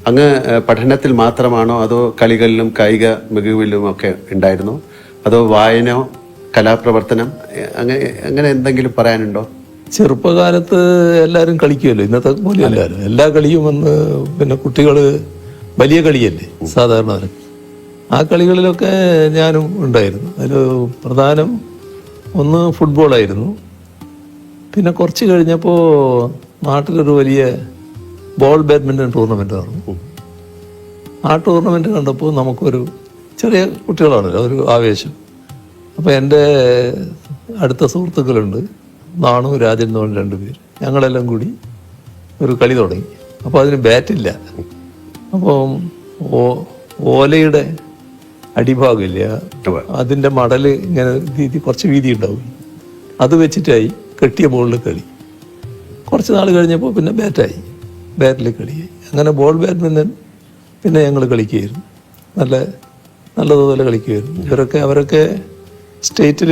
അങ്ങ് പഠനത്തിൽ മാത്രമാണോ അതോ കളികളിലും കായിക മികവിലും ഒക്കെ ഉണ്ടായിരുന്നോ, അതോ വായനയോ കലാപ്രവർത്തനം അങ്ങനെ എന്തെങ്കിലും പറയാനുണ്ടോ? ചെറുപ്പകാലത്ത് എല്ലാവരും കളിക്കുമല്ലോ, ഇന്നത്തെ പോലെ എല്ലാവരും എല്ലാ കളിയും വന്ന് പിന്നെ കുട്ടികൾ വലിയ കളിയല്ലേ സാധാരണ, ആ കളികളിലൊക്കെ ഞാനും ഉണ്ടായിരുന്നു. അതിൽ പ്രധാനം ഒന്ന് ഫുട്ബോളായിരുന്നു. പിന്നെ കുറച്ച് കഴിഞ്ഞപ്പോൾ നാട്ടിലൊരു വലിയ ബോൾ ബാഡ്മിൻ്റൺ ടൂർണമെൻ്റ് നടന്നു. ആ ടൂർണമെൻ്റ് കണ്ടപ്പോൾ നമുക്കൊരു ചെറിയ കുട്ടികളാണല്ലോ ഒരു ആവേശം. അപ്പോൾ എൻ്റെ അടുത്ത സുഹൃത്തുക്കളുണ്ട്, നാണു രാജൻ എന്ന് പറഞ്ഞ 2 പേര്, ഞങ്ങളെല്ലാം കൂടി ഒരു കളി തുടങ്ങി. അപ്പോൾ അതിന് ബാറ്റില്ല. അപ്പോൾ ഓലയുടെ അടിഭാഗമില്ല, അതിൻ്റെ മടൽ ഇങ്ങനെ കുറച്ച് വീതി ഉണ്ടാവും, അത് വെച്ചിട്ടായി കെട്ടിയ ബോളിൽ കളി. കുറച്ച് നാൾ കഴിഞ്ഞപ്പോൾ പിന്നെ ബാറ്റിൽ കളിയായി. അങ്ങനെ ബോൾ ബാഡ്മിൻ്റൺ പിന്നെ ഞങ്ങൾ കളിക്കുകയായിരുന്നു, നല്ലതുപോലെ കളിക്കുമായിരുന്നു. അവരൊക്കെ സ്റ്റേറ്റിൽ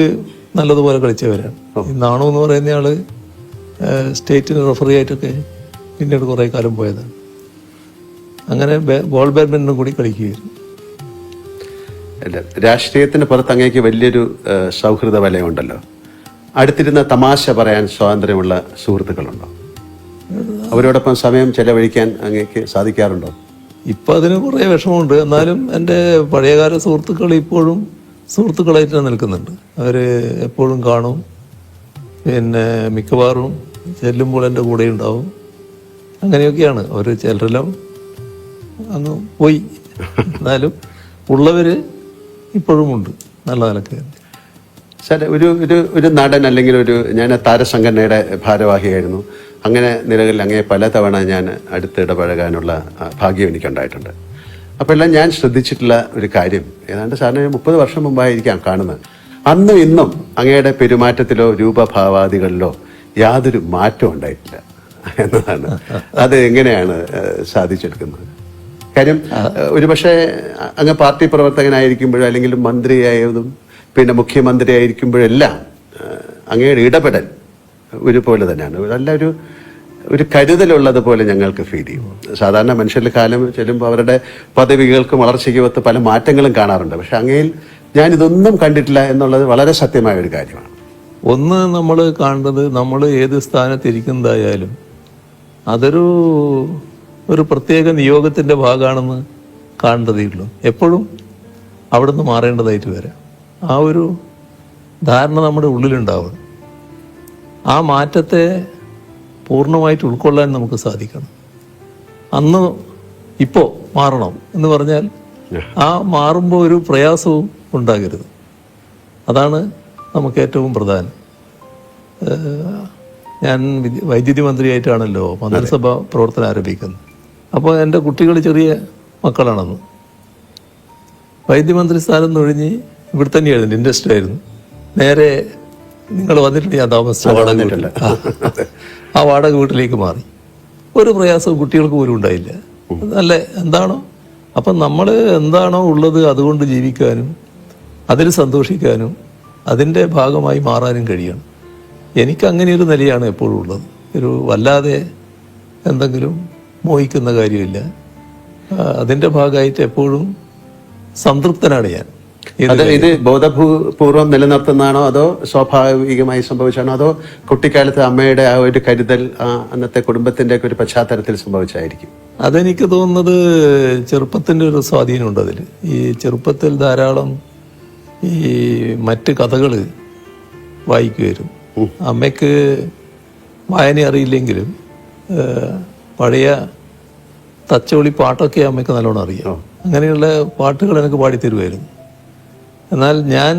നല്ലതുപോലെ കളിച്ചവരാണ്. നാണു എന്ന് പറയുന്ന ആള് സ്റ്റേറ്റിന് റെഫറി ആയിട്ടൊക്കെ പിന്നീട് കുറേ കാലം പോയതാണ്. അങ്ങനെ ബോൾ ബാഡ്മിൻ്റൺ കൂടി കളിക്കുകയായിരുന്നു. രാഷ്ട്രീയത്തിന് പുറത്ത് അങ്ങേക്ക് വലിയൊരു സൗഹൃദ വലയമുണ്ടല്ലോ. അടുത്തിരുന്ന തമാശ പറയാൻ സ്വാതന്ത്ര്യമുള്ള സുഹൃത്തുക്കളുണ്ടോ? അവരോടൊപ്പം സമയം ചെലവഴിക്കാൻ അങ്ങേക്ക് സാധിക്കാറുണ്ടോ? ഇപ്പം അതിന് കുറേ വിഷമമുണ്ട്. എന്നാലും എൻ്റെ പഴയകാല സുഹൃത്തുക്കൾ ഇപ്പോഴും സുഹൃത്തുക്കളായിട്ട് നിൽക്കുന്നുണ്ട്. അവർ എപ്പോഴും കാണും, പിന്നെ മിക്കവാറും ചെല്ലുമ്പോൾ എൻ്റെ കൂടെ ഉണ്ടാവും. അങ്ങനെയൊക്കെയാണ്. അവർ ചിലരെല്ലാം അങ്ങ് പോയി, എന്നാലും ഉള്ളവർ ഇപ്പോഴും ഉണ്ട് നല്ല നിലക്ക്. സാർ, ഒരു നടൻ അല്ലെങ്കിൽ ഞാൻ താരസംഘടനയുടെ ഭാരവാഹിയായിരുന്നു. അങ്ങനെ നിലകളിൽ അങ്ങേ പലതവണ ഞാൻ അടുത്തിടപഴകാനുള്ള ഭാഗ്യം എനിക്കുണ്ടായിട്ടുണ്ട്. അപ്പോൾ എല്ലാം ഞാൻ ശ്രദ്ധിച്ചിട്ടുള്ള ഒരു കാര്യം, ഏതാണ്ട് സാറിന് 30 വർഷം മുമ്പായിരിക്കാം കാണുന്നത്. അന്നും ഇന്നും അങ്ങയുടെ പെരുമാറ്റത്തിലോ രൂപഭാവാദികളിലോ യാതൊരു മാറ്റവും ഉണ്ടായിട്ടില്ല എന്നതാണ്. അത് എങ്ങനെയാണ് സാധിച്ചെടുക്കുന്നത്? കാര്യം ഒരുപക്ഷെ അങ്ങ് പാർട്ടി പ്രവർത്തകനായിരിക്കുമ്പോഴും അല്ലെങ്കിൽ മന്ത്രിയായതും പിന്നെ മുഖ്യമന്ത്രിയായിരിക്കുമ്പോഴെല്ലാം അങ്ങയുടെ ഇടപെടൽ ഒരുപോലെ തന്നെയാണ്. നല്ല ഒരു കരുതലുള്ളതുപോലെ ഞങ്ങൾക്ക് ഫീൽ ചെയ്യും. സാധാരണ മനുഷ്യരുടെ കാലം ചെല്ലുമ്പോൾ അവരുടെ പദവികൾക്കും വളർച്ചയ്ക്കും ഒത്ത് പല മാറ്റങ്ങളും കാണാറുണ്ട്. പക്ഷെ അങ്ങയിൽ ഞാനിതൊന്നും കണ്ടിട്ടില്ല എന്നുള്ളത് വളരെ സത്യമായ ഒരു കാര്യമാണ്. ഒന്ന് നമ്മൾ കാണുന്നത്, നമ്മൾ ഏത് സ്ഥാനത്തിരിക്കുന്നതായാലും ഒരു പ്രത്യേക നിയോഗത്തിൻ്റെ ഭാഗമാണെന്ന് കാണേണ്ടതേ ഉള്ളൂ. എപ്പോഴും അവിടുന്ന് മാറേണ്ടതായിട്ട് വരാം. ആ ഒരു ധാരണ നമ്മുടെ ഉള്ളിലുണ്ടാവണം. ആ മാറ്റത്തെ പൂർണ്ണമായിട്ട് ഉൾക്കൊള്ളാൻ നമുക്ക് സാധിക്കണം. ഇപ്പോൾ മാറണം എന്ന് പറഞ്ഞാൽ ആ മാറുമ്പോൾ ഒരു പ്രയാസവും ഉണ്ടാകരുത്. അതാണ് നമുക്ക് ഏറ്റവും പ്രധാനം. ഞാൻ വൈദ്യുതി മന്ത്രിയായിട്ടാണല്ലോ മന്ത്രിസഭ പ്രവർത്തനം ആരംഭിക്കുന്നത്. അപ്പോൾ എൻ്റെ കുട്ടികൾ ചെറിയ മക്കളാണെന്ന്. വൈദ്യുതി മന്ത്രി സ്ഥാനം ഒഴിഞ്ഞ് ഇവിടെ തന്നെയായിരുന്നു, ഇൻഡസ്ട്രി ആയിരുന്നു. നേരെ നിങ്ങൾ വന്നിട്ടുണ്ട്, ഞാൻ താമസിച്ച വാടക വീട്ടിലേക്ക് മാറി. ഒരു പ്രയാസവും കുട്ടികൾക്ക് പോലും ഉണ്ടായില്ല. നല്ല എന്താണോ, അപ്പം നമ്മൾ എന്താണോ ഉള്ളത് അതുകൊണ്ട് ജീവിക്കാനും അതിൽ സന്തോഷിക്കാനും അതിൻ്റെ ഭാഗമായി മാറാനും കഴിയണം. എനിക്ക് അങ്ങനെയൊരു നിലയാണ് എപ്പോഴും ഉള്ളത്. വല്ലാതെ എന്തെങ്കിലും മോഹിക്കുന്ന കാര്യമില്ല. അതിൻ്റെ ഭാഗമായിട്ട് എപ്പോഴും സംതൃപ്തനാണ് ഞാൻ. ഇത് ബോധപൂർവം നിലനിർത്തുന്നതാണോ അതോ സ്വാഭാവികമായി സംഭവിച്ചാണോ അതോ കുട്ടിക്കാലത്ത് അമ്മയുടെ ആ ഒരു കരുതൽ അന്നത്തെ കുടുംബത്തിന്റെ ഒക്കെ ഒരു പശ്ചാത്തലത്തിൽ സംഭവിച്ചായിരിക്കും? അതെനിക്ക് തോന്നുന്നത് ചെറുപ്പത്തിൻ്റെ ഒരു സ്വാധീനമുണ്ട് അതിൽ. ഈ ചെറുപ്പത്തിൽ ധാരാളം ഈ മറ്റ് കഥകൾ വായിക്കുമായിരുന്നു. അമ്മയ്ക്ക് വായന അറിയില്ലെങ്കിലും പഴയ തച്ചോളി പാട്ടൊക്കെ അമ്മയ്ക്ക് നല്ലോണം അറിയാം. അങ്ങനെയുള്ള പാട്ടുകൾ എനിക്ക് പാടിത്തരുമായിരുന്നു. എന്നാൽ ഞാൻ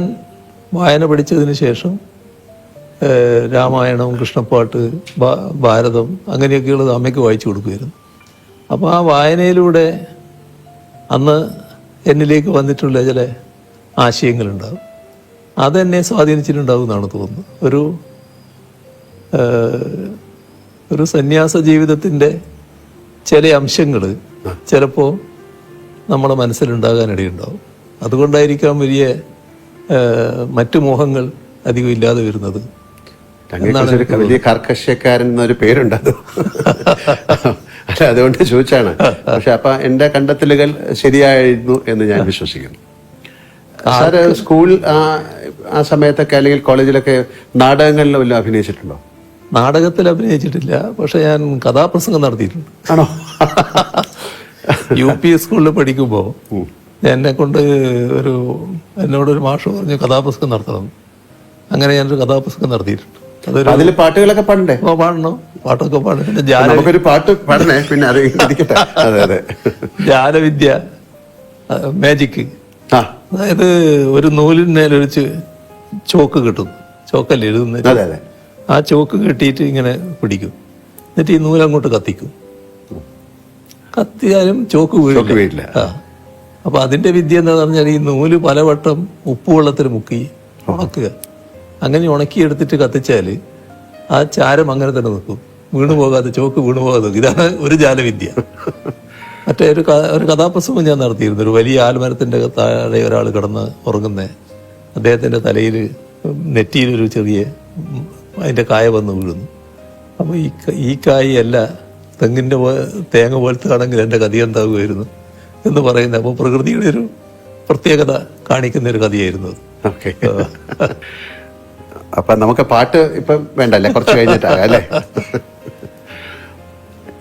വായന പഠിച്ചതിന് ശേഷം രാമായണം, കൃഷ്ണപ്പാട്ട്, ഭാരതം അങ്ങനെയൊക്കെയുള്ളത് അമ്മയ്ക്ക് വായിച്ചു കൊടുക്കുമായിരുന്നു. അപ്പോൾ ആ വായനയിലൂടെ അന്ന് എന്നിലേക്ക് വന്നിട്ടുള്ള ചില ആശയങ്ങളുണ്ടാകും. അതെന്നെ സ്വാധീനിച്ചിട്ടുണ്ടാകും എന്നാണ് തോന്നുന്നത്. ഒരു സന്യാസ ജീവിതത്തിൻ്റെ ചില അംശങ്ങൾ ചിലപ്പോൾ നമ്മുടെ മനസ്സിലുണ്ടാകാനിടയുണ്ടാവും. അതുകൊണ്ടായിരിക്കാം മറ്റു മോഹങ്ങൾ അധികം ഇല്ലാതെ വരുന്നത്. വലിയ കർക്കശക്കാരൻ എന്നൊരു പേരുണ്ടത്. അല്ല, അതുകൊണ്ട് ചോദിച്ചാണ്. പക്ഷെ അപ്പൊ എന്റെ കണ്ടെത്തലുകൾ ശരിയായിരുന്നു എന്ന് ഞാൻ വിശ്വസിക്കുന്നു. സാറ് സ്കൂൾ ആ സമയത്തൊക്കെ അല്ലെങ്കിൽ കോളേജിലൊക്കെ നാടകങ്ങളിലും വല്ലതും അഭിനയിച്ചിട്ടുണ്ടോ? നാടകത്തിൽ അഭിനയിച്ചിട്ടില്ല, പക്ഷെ ഞാൻ കഥാപ്രസംഗം നടത്തിയിട്ടുണ്ട്. ആണോ? UP സ്കൂളിൽ പഠിക്കുമ്പോൾ എന്നെ കൊണ്ട് എന്നോടൊരു മാഷ് പറഞ്ഞു കഥാപ്രസംഗം നടത്തണം. അങ്ങനെ ഞാനൊരു കഥാപ്രസംഗം നടത്തിയിട്ടുണ്ട്. അതിൽ പാട്ടുകളൊക്കെ പാടണ്ടേ? പാടണം, പാട്ടൊക്കെ പാടും. പിന്നെ നമുക്കൊരു പാട്ട് പാടണേ, പിന്നെ അത് ഇരിക്കട്ടെ. അതെ അതെ, ജാലവിദ്യ, മാജിക്. അതായത് ഒരു നൂലിന്മേലൊരു ചോക്ക് കിട്ടും, ചോക്കല്ലേ എഴുതുന്നത്. അതെ അതെ. ആ ചോക്ക് കെട്ടിയിട്ട് ഇങ്ങനെ പിടിക്കും, എന്നിട്ട് ഈ നൂലങ്ങോട്ട് കത്തിക്കും. കത്തിയാലും ചോക്ക് വീഴില്ല. അപ്പൊ അതിന്റെ വിദ്യ എന്താന്ന് പറഞ്ഞാൽ ഈ നൂല് പലവട്ടം ഉപ്പുവെള്ളത്തിൽ മുക്കി ഉണക്കുക. അങ്ങനെ ഉണക്കിയെടുത്തിട്ട് കത്തിച്ചാൽ ആ ചാരം അങ്ങനെ തന്നെ നിൽക്കും, വീണു പോകാതെ, ചോക്ക് വീണു പോകാതെ. ഇതാണ് ഒരു ജാലവിദ്യ. മറ്റേ ഒരു കഥാപ്രസംഗം ഞാൻ നടത്തിയിരുന്നു. ഒരു വലിയ ആൽമരത്തിന്റെ താഴെ ഒരാൾ കിടന്ന് ഉറങ്ങുന്നേ, അദ്ദേഹത്തിന്റെ തലയിൽ നെറ്റിയിലൊരു ചെറിയ അതിന്റെ കായ വന്ന് വീഴുന്നു. അപ്പൊ ഈ കായല്ല തെങ്ങിന്റെ തേങ്ങ പോലത്തെ ആണെങ്കിൽ എന്റെ കഥ എന്താകുമായിരുന്നു എന്ന് പറയുന്നത്. അപ്പോൾ പ്രകൃതിയുടെ ഒരു പ്രത്യേകത കാണിക്കുന്ന ഒരു കഥയായിരുന്നു അത്. ഓക്കെ, അപ്പൊ നമുക്ക് പാട്ട് ഇപ്പം വേണ്ടല്ലേ, കുറച്ച് കഴിഞ്ഞിട്ടാകാം അല്ലേ?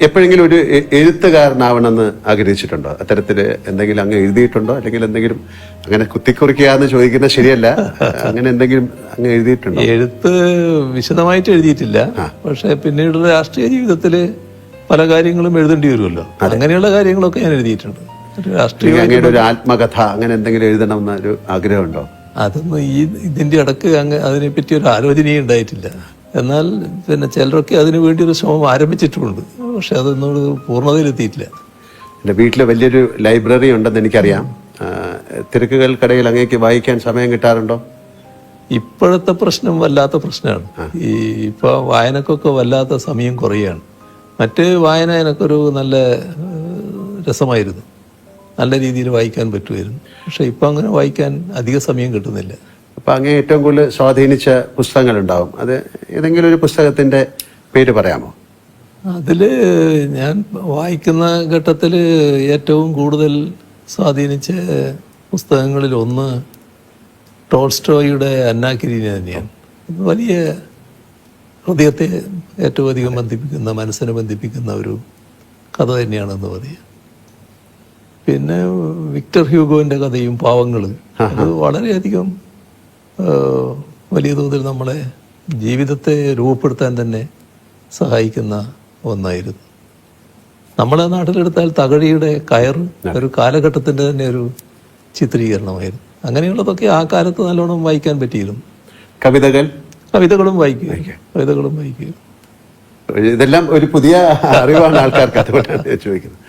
എപ്പോഴെങ്കിലും ഒരു എഴുത്തുകാരനാവണമെന്ന് ആഗ്രഹിച്ചിട്ടുണ്ടോ? അത്തരത്തില് എന്തെങ്കിലും അങ്ങ് എഴുതിയിട്ടുണ്ടോ? അല്ലെങ്കിൽ എന്തെങ്കിലും അങ്ങനെ കുത്തിക്കുറിക്കാന്ന് ചോദിക്കുന്നത് ശരിയല്ല, അങ്ങനെ എന്തെങ്കിലും അങ്ങ് എഴുതിയിട്ടുണ്ടോ? എഴുത്ത് വിശദമായിട്ട് എഴുതിയിട്ടില്ല, പക്ഷെ പിന്നീട് രാഷ്ട്രീയ ജീവിതത്തില് പല കാര്യങ്ങളും എഴുതേണ്ടി വരുമല്ലോ, അങ്ങനെയുള്ള കാര്യങ്ങളൊക്കെ ഞാൻ എഴുതിയിട്ടുണ്ട്. രാഷ്ട്രീയ അങ്ങയുടെ ഒരു ആത്മകഥ അങ്ങനെ എന്തെങ്കിലും എഴുതണമെന്ന ഒരു ആഗ്രഹമുണ്ടോ? അതൊന്നും ഇതിന്റെ ഇടക്ക് അതിനെപ്പറ്റി ഒരു ആലോചനയും ഉണ്ടായിട്ടില്ല. എന്നാൽ പിന്നെ ചിലരൊക്കെ അതിനു വേണ്ടി ഒരു ശ്രമം ആരംഭിച്ചിട്ടുമുണ്ട്, പക്ഷെ അതൊന്നും പൂർണ്ണതയിലെത്തിയിട്ടില്ല. എൻ്റെ വീട്ടിൽ വലിയൊരു ലൈബ്രറി ഉണ്ടെന്ന് എനിക്കറിയാം. തിരക്കുകൾക്കിടയിൽ അങ്ങേക്ക് വായിക്കാൻ സമയം കിട്ടാറുണ്ടോ? ഇപ്പോഴത്തെ പ്രശ്നം വല്ലാത്ത പ്രശ്നമാണ്. ഇപ്പൊ വായനക്കൊക്കെ വല്ലാത്ത സമയം കുറയാണ്. മറ്റ് വായന എനിക്കൊരു നല്ല രസമായിരുന്നു, നല്ല രീതിയിൽ വായിക്കാൻ പറ്റുമായിരുന്നു. പക്ഷെ ഇപ്പൊ അങ്ങനെ വായിക്കാൻ അധിക സമയം കിട്ടുന്നില്ല. അപ്പൊ അങ്ങേ ഏറ്റവും കൂടുതൽ സ്വാധീനിച്ച പുസ്തകങ്ങളുണ്ടാവും, അത് ഏതെങ്കിലും ഒരു പുസ്തകത്തിന്റെ പേര് പറയാമോ? അതില് ഞാൻ വായിക്കുന്ന ഘട്ടത്തിൽ ഏറ്റവും കൂടുതൽ സ്വാധീനിച്ച പുസ്തകങ്ങളിൽ ഒന്ന് ടോൾസ്റ്റോയുടെ അന്നാ കരീന തന്നെയാണ്. വലിയ ഹൃദയത്തെ ഏറ്റവും അധികം ബന്ധിപ്പിക്കുന്ന, മനസ്സിനെ ബന്ധിപ്പിക്കുന്ന ഒരു കഥ തന്നെയാണെന്ന് പറയാം. പിന്നെ വിക്ടർ ഹ്യൂഗോന്റെ കഥയും പാവങ്ങൾ, അത് വളരെയധികം വലിയ തോതിൽ നമ്മളെ ജീവിതത്തെ രൂപപ്പെടുത്താൻ തന്നെ സഹായിക്കുന്ന ഒന്നായിരുന്നു. നമ്മളെ നാട്ടിലെടുത്താൽ തകഴിയുടെ കയർ ഒരു കാലഘട്ടത്തിന്റെ തന്നെ ഒരു ചിത്രീകരണമായിരുന്നു. അങ്ങനെയുള്ളതൊക്കെ ആ കാലത്ത് നല്ലോണം വായിക്കാൻ പറ്റിയിരുന്നു. കവിതകളും വായിക്കുക. ഇതെല്ലാം ഒരു പുതിയ അറിവാണ് ആൾക്കാർക്ക്, അതുകൊണ്ടാണ് ചോദിക്കുന്നത്.